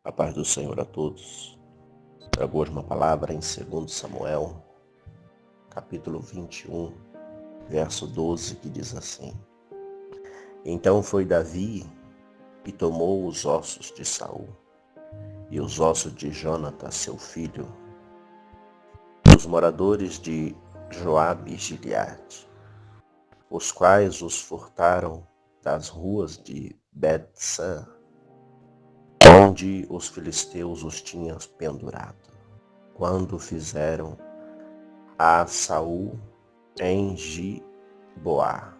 A paz do Senhor a todos. Trago hoje uma palavra em 2 Samuel, capítulo 21, verso 12, que diz assim: Então foi Davi e tomou os ossos de Saul e os ossos de Jonatas, seu filho, dos moradores de Joabe e Gileade, os quais os furtaram das ruas de Bet-san, onde os filisteus os tinham pendurado, quando fizeram a Saul em Giboá.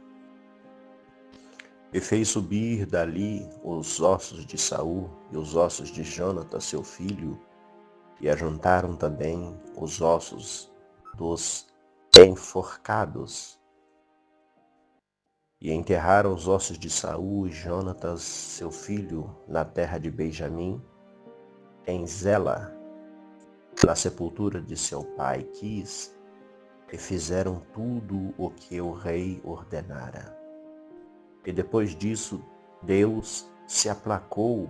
E fez subir dali os ossos de Saul e os ossos de Jonatas, seu filho, e ajuntaram também os ossos dos enforcados. E enterraram os ossos de Saul e Jonatas, seu filho, na terra de Benjamim, em Zela, na sepultura de seu pai Quis, e fizeram tudo o que o rei ordenara. E depois disso, Deus se aplacou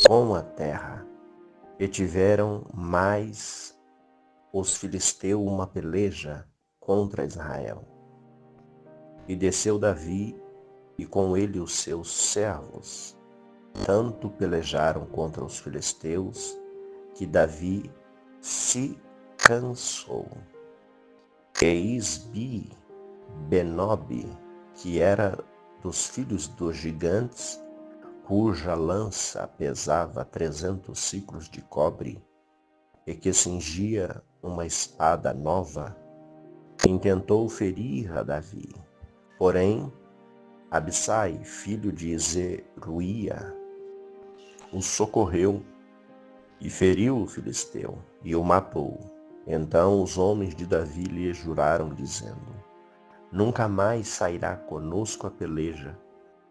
com a terra, e tiveram mais os filisteus uma peleja contra Israel. E desceu Davi, e com ele os seus servos, tanto pelejaram contra os filisteus, que Davi se cansou. E Isbi-Benob, que era dos filhos dos gigantes, cuja lança pesava 300 siclos de cobre, e que cingia uma espada nova, intentou ferir a Davi. Porém, Abissai, filho de Zeruia, o socorreu e feriu o filisteu e o matou. Então os homens de Davi lhe juraram, dizendo: Nunca mais sairá conosco a peleja,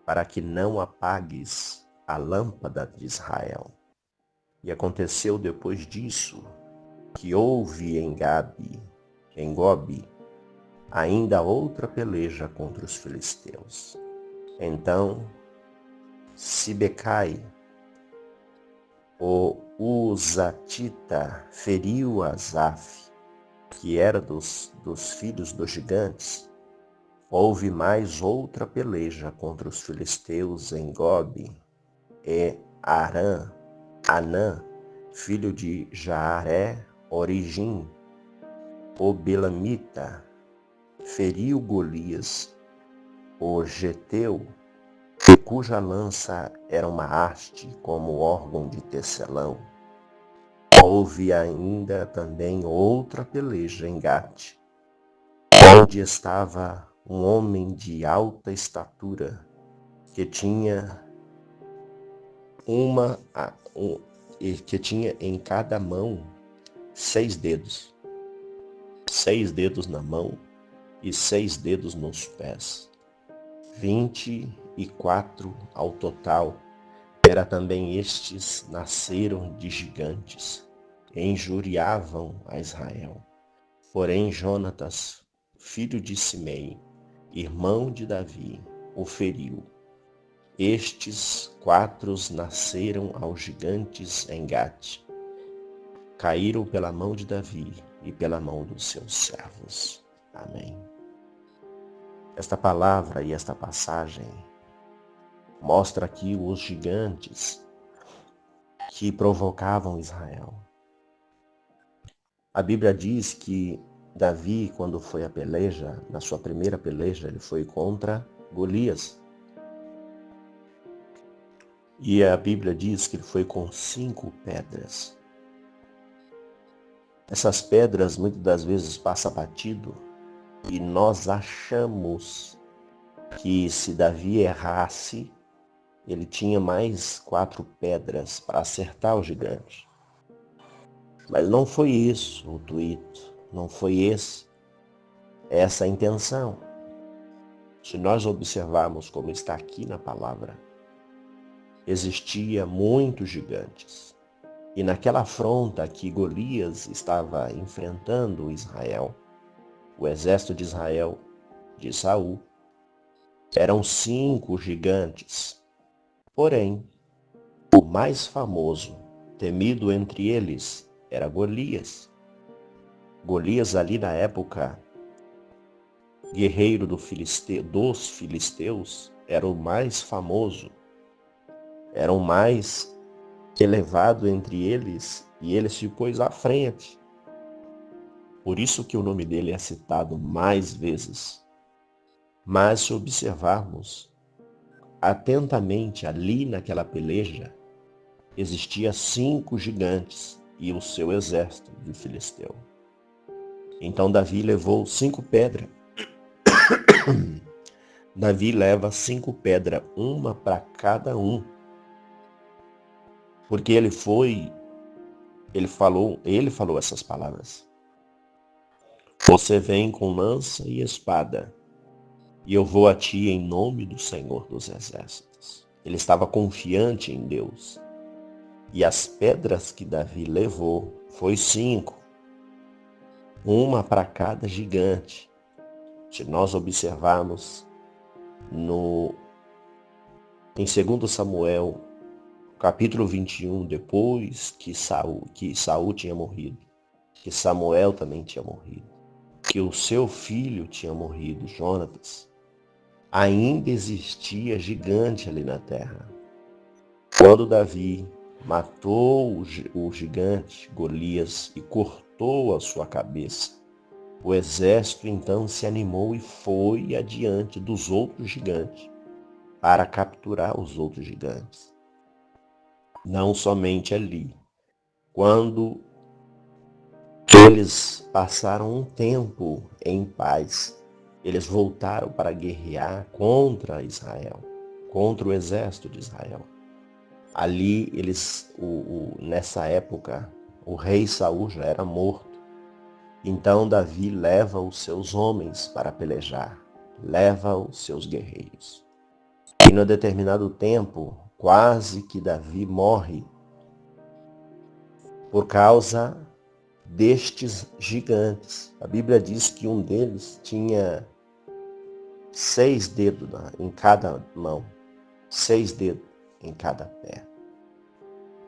para que não apagues a lâmpada de Israel. E aconteceu depois disso, que houve em Gobe, ainda outra peleja contra os filisteus. Então Sibecai, o Uzatita, feriu Asaf, que era dos filhos dos gigantes. Houve mais outra peleja contra os filisteus em Gobe, e Anã, filho de Jaaré, Origim, o Belamita, feriu Golias, o Geteu, cuja lança era uma haste como órgão de tecelão. Houve ainda também outra peleja em Gate, onde estava um homem de alta estatura, que tinha em cada mão 6 dedos, 6 dedos na mão e 6 dedos nos pés, 24 ao total. Era também estes nasceram de gigantes, e injuriavam a Israel. Porém Jonatas, filho de Simei, irmão de Davi, o feriu. Estes 4 nasceram aos gigantes em Gate. Caíram pela mão de Davi e pela mão dos seus servos. Amém. Esta palavra e esta passagem mostra aqui os gigantes que provocavam Israel. A Bíblia diz que Davi, quando foi à peleja, na sua primeira peleja, ele foi contra Golias. E a Bíblia diz que ele foi com 5 pedras. Essas pedras muitas das vezes passam batido, e nós achamos que se Davi errasse, ele tinha mais 4 pedras para acertar o gigante. Mas não foi isso o intuito, não foi essa a intenção. Se nós observarmos como está aqui na palavra, existia muitos gigantes. E naquela afronta que Golias estava enfrentando Israel, o exército de Israel, de Saul, eram 5 gigantes. Porém, por mais famoso, temido entre eles, era Golias. Golias ali na época, guerreiro dos filisteus, era o mais famoso, era o mais elevado entre eles, e ele se pôs à frente. Por isso que o nome dele é citado mais vezes. Mas se observarmos atentamente ali naquela peleja, existia 5 gigantes e o seu exército de filisteu. Então Davi levou 5 pedras. Davi leva 5 pedras, uma para cada um. Porque ele falou essas palavras. Você vem com lança e espada, e eu vou a ti em nome do Senhor dos Exércitos. Ele estava confiante em Deus. E as pedras que Davi levou foi 5, uma para cada gigante. Se nós observarmos em 2 Samuel, capítulo 21, depois que Saul tinha morrido, que Samuel também tinha morrido, que o seu filho tinha morrido, Jonatas, ainda existia gigante ali na terra. Quando Davi matou o gigante Golias e cortou a sua cabeça, o exército então se animou e foi adiante dos outros gigantes para capturar os outros gigantes. Não somente ali. Quando eles passaram um tempo em paz, eles voltaram para guerrear contra Israel, contra o exército de Israel. Ali, nessa época, o rei Saul já era morto. Então Davi leva os seus homens para pelejar, leva os seus guerreiros. E no determinado tempo, quase que Davi morre por causa destes gigantes. A Bíblia diz que um deles tinha 6 dedos em cada mão, 6 dedos em cada pé.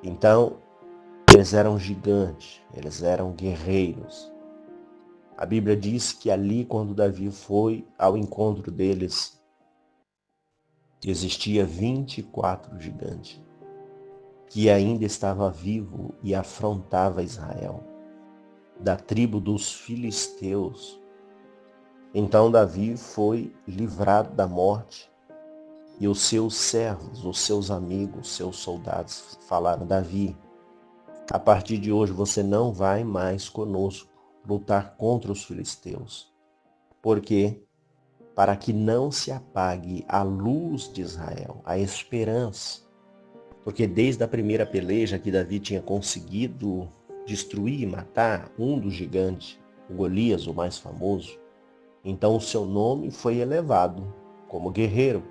Então, eles eram gigantes, eles eram guerreiros. A Bíblia diz que ali, quando Davi foi ao encontro deles, existia 24 gigantes, que ainda estava vivo e afrontava Israel, da tribo dos filisteus. Então Davi foi livrado da morte, e os seus servos, os seus amigos, os seus soldados falaram: Davi, a partir de hoje você não vai mais conosco lutar contra os filisteus. Por quê? Para que não se apague a luz de Israel, a esperança. Porque desde a primeira peleja que Davi tinha conseguido destruir e matar um dos gigantes, o Golias, o mais famoso, então o seu nome foi elevado como guerreiro.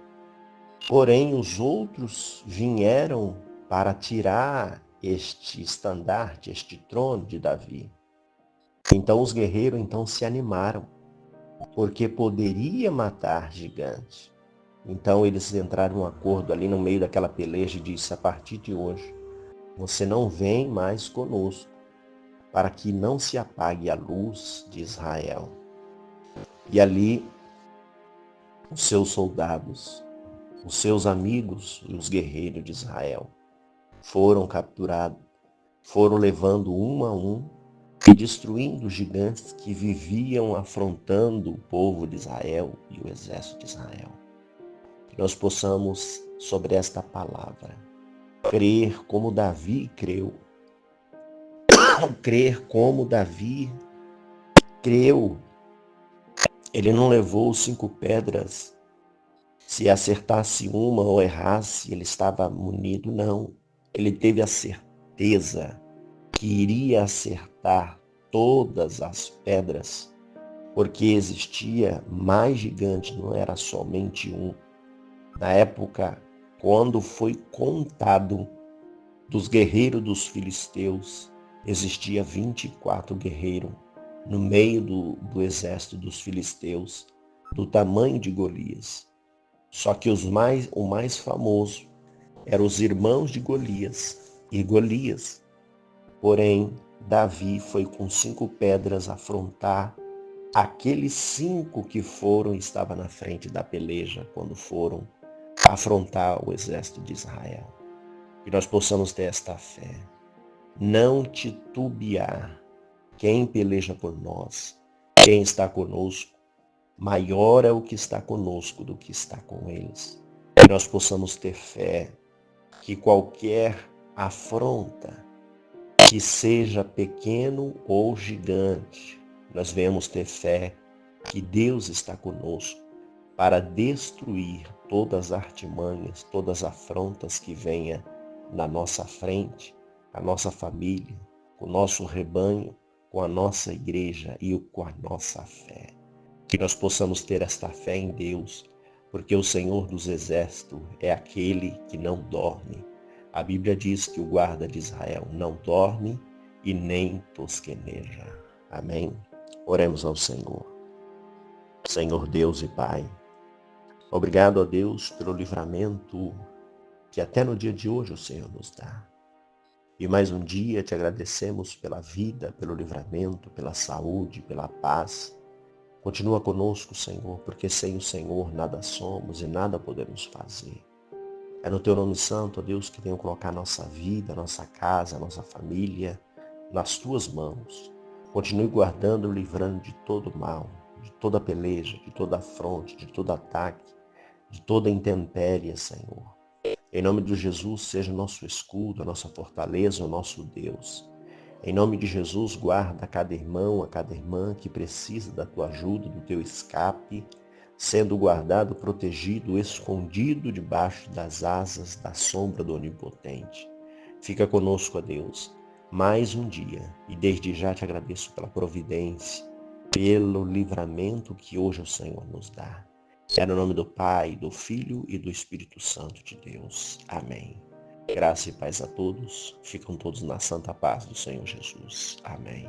Porém, os outros vieram para tirar este estandarte, este trono de Davi. Então os guerreiros se animaram, porque poderia matar gigante. Então eles entraram em um acordo ali no meio daquela peleja e disse: a partir de hoje, você não vem mais conosco, para que não se apague a luz de Israel. E ali, os seus soldados, os seus amigos e os guerreiros de Israel foram capturados, foram levando um a um e destruindo os gigantes que viviam afrontando o povo de Israel e o exército de Israel. Que nós possamos, sobre esta palavra, crer como Davi creu. Crer como Davi creu. Ele não levou 5 pedras. Se acertasse uma ou errasse, ele estava munido, não. Ele teve a certeza que iria acertar todas as pedras, porque existia mais gigante, não era somente um. Na época, quando foi contado dos guerreiros dos filisteus, existia 24 guerreiros no meio do exército dos filisteus, do tamanho de Golias. Só que o mais famoso eram os irmãos de Golias e Golias. Porém, Davi foi com 5 pedras afrontar aqueles 5 que foram e estavam na frente da peleja quando foram afrontar o exército de Israel. Que nós possamos ter esta fé. Não titubear. Quem peleja por nós, quem está conosco, maior é o que está conosco do que está com eles. Que nós possamos ter fé que qualquer afronta, que seja pequeno ou gigante, nós venhamos ter fé que Deus está conosco para destruir todas as artimanhas, todas as afrontas que venha na nossa frente, a nossa família, com o nosso rebanho, com a nossa igreja e com a nossa fé. Que nós possamos ter esta fé em Deus, porque o Senhor dos Exércitos é aquele que não dorme. A Bíblia diz que o guarda de Israel não dorme e nem tosqueneja. Amém? Oremos ao Senhor. Senhor Deus e Pai, obrigado a Deus pelo livramento que até no dia de hoje o Senhor nos dá. E mais um dia te agradecemos pela vida, pelo livramento, pela saúde, pela paz. Continua conosco, Senhor, porque sem o Senhor nada somos e nada podemos fazer. É no Teu nome santo, ó Deus, que venho colocar nossa vida, nossa casa, nossa família nas Tuas mãos. Continue guardando e livrando de todo mal, de toda peleja, de toda afronte, de todo ataque, de toda intempérie, Senhor. Em nome de Jesus, seja o nosso escudo, a nossa fortaleza, o nosso Deus. Em nome de Jesus, guarda a cada irmão, a cada irmã que precisa da Tua ajuda, do Teu escape, sendo guardado, protegido, escondido debaixo das asas da sombra do Onipotente. Fica conosco, ó Deus, mais um dia, e desde já te agradeço pela providência, pelo livramento que hoje o Senhor nos dá. É no nome do Pai, do Filho e do Espírito Santo de Deus. Amém. Graça e paz a todos. Ficam todos na santa paz do Senhor Jesus. Amém.